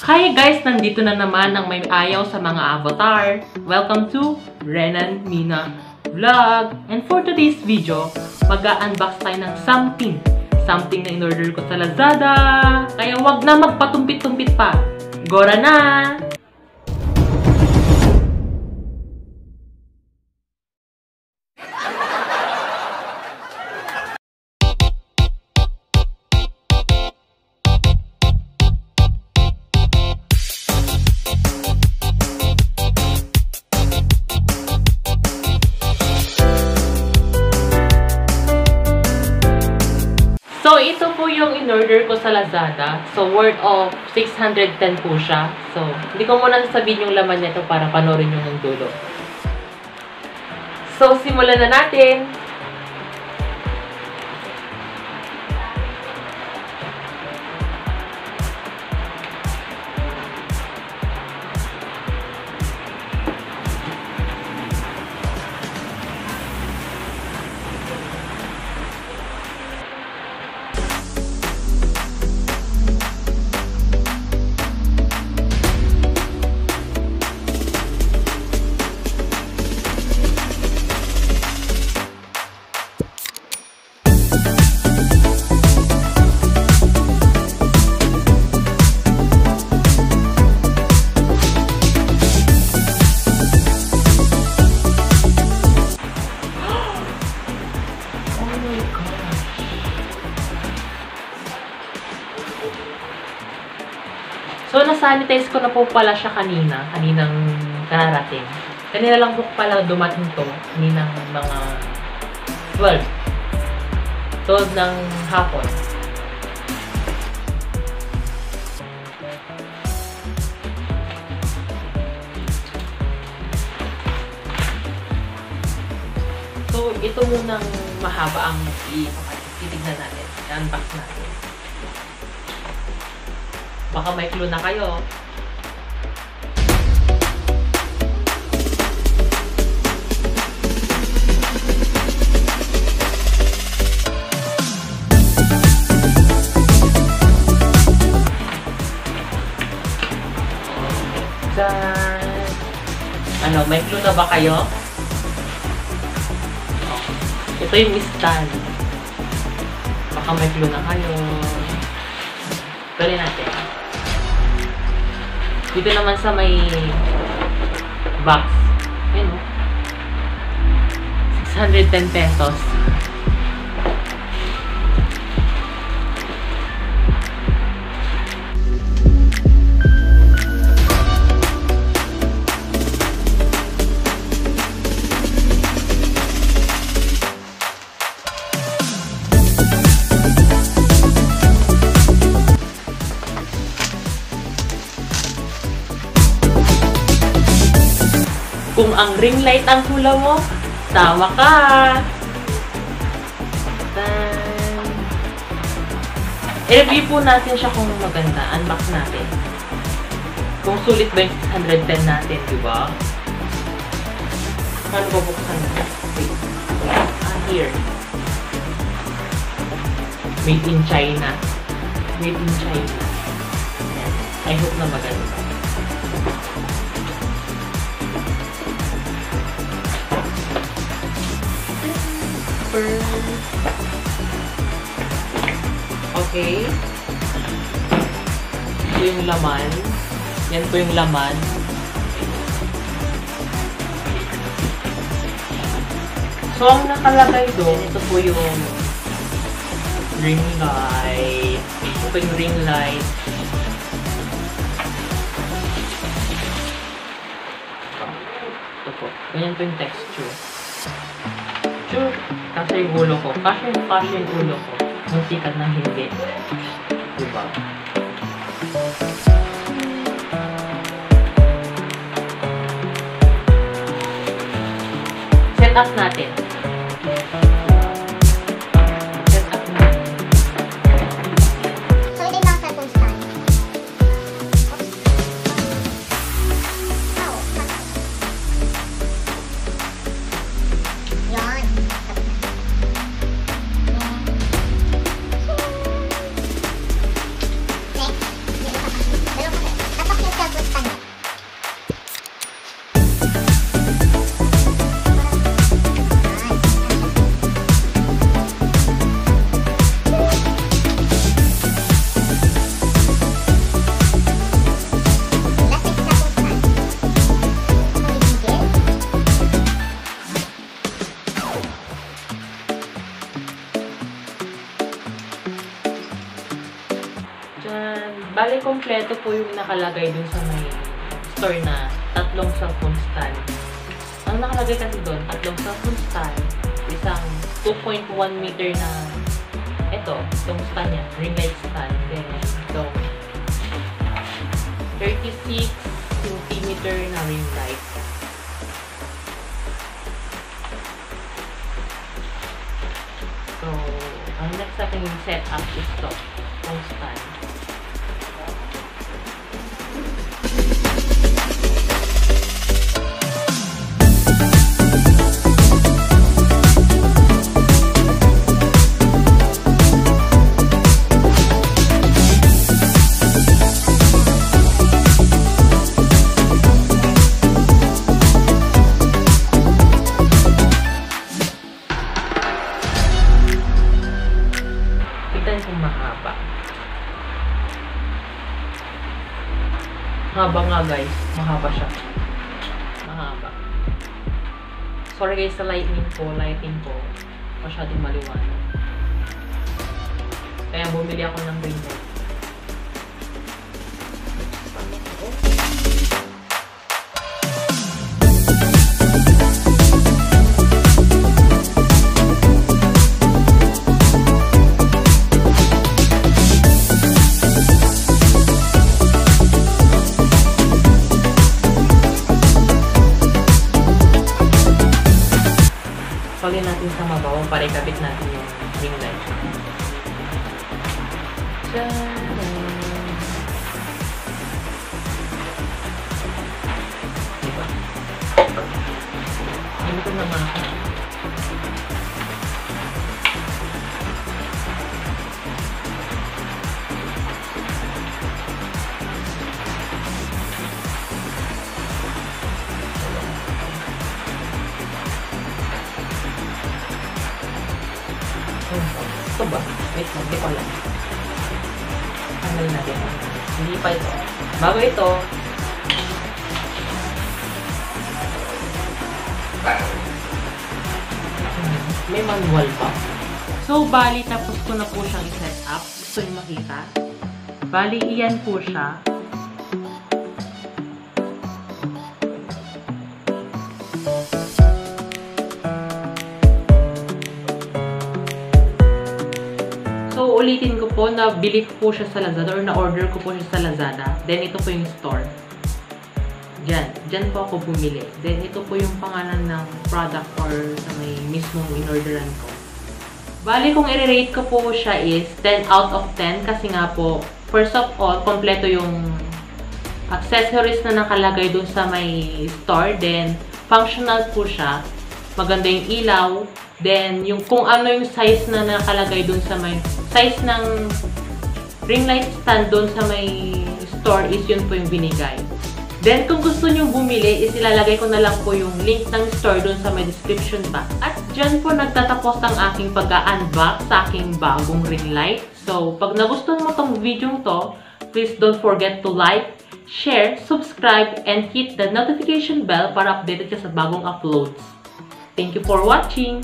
Hi guys! Nandito na naman ang may ayaw sa mga avatar. Welcome to Renan, Mina vlog. And for today's video, mag-unbox tayo ng something na in-order ko sa Lazada. Kaya wag na magpatumpit-tumpit pa. Gora na! So, ito po yung in-order ko sa Lazada. So, worth of 610 po siya. So, hindi ko muna sasabihin yung laman nito para panoorin nyo ng dulo. So, simulan na natin. So, na-sanitize ko na po pala siya kaninang kararating. Kanina lang po pala dumating to, kaninang mga 12 ng hapon. So, ito munang mahaba ang titignan natin, i-unbox natin. Baka may clue na kayo. Ano, may clue na ba kayo? Ito yung stand. Baka may clue na kayo. Tuloy natin. Dito naman sa may box. Ayan o. 610 pesos. Kung ang ring light ang hula mo, tama ka! I-review po natin siya kung maganda. Unbox natin. Kung sulit ba yung 610 natin, di ba? Paano ba buksan natin? Here. Made in China. Made in China. I hope na maganda. Okay. Ito yung laman. Yan po yung laman. So, ang nakalagay doon, ito po yung ring light. Ito po yung ring light. Ito po. Ganyan po yung texture. Sure. Kasi yung ulo ko. Kasi yung ulo ko. Musikat na hindi. Diba? Set up natin. Set up natin. So, ito yung sa phone stand. Yan. Next. Dalawa pa. Bale, kompleto po yung nakalagay dun sa may store na 3 cellphone stand. Ang nakalagay kasi doon, 3 cellphone stand, isang 2.1 meter na itong stand niya, ring light stand. Then, itong 36 centimeter na ring light. So, ang next natin yung setup is itong stand. Kung mahaba. Mahaba nga guys. Mahaba siya. Mahaba. Sorry guys sa lighting ko. Masyadong maliwanag. Kaya bumili ako ng ring light. Pagin natin sa mabaw para ikabit natin yung ring light. Diba? Hindi ko naman ako. Ito ba? Wait lang, hindi ko alam. Tanggalin natin. Hindi pa ito. Bago ito, may manual pa. So, bali, tapos ko na po siyang i-set up. Gusto nyo makita? Bali, iyan po siya. So, ulitin ko po, nabili ko po siya sa Lazada or na-order ko po siya sa Lazada. Then, ito po yung store. Diyan po ako bumili. Then, ito po yung pangalan ng product or sa may mismong in-orderan ko. Bali, kung i-rate ko po siya is 10 out of 10 kasi nga po, first of all, kompleto yung accessories na nakalagay dun sa may store. Then, functional po siya. Maganda yung ilaw. Then, yung kung ano yung size na nakalagay dun sa may size ng ring light stand dun sa may store is yun po yung binigay. Then, kung gusto nyo bumili, is ilalagay ko na lang po yung link ng store dun sa may description box. At dyan po nagtatapos ang aking pag-unbox sa aking bagong ring light. So, pag nagustuhan mo tong video to, please don't forget to like, share, subscribe, and hit the notification bell para updated ka sa bagong uploads. Thank you for watching!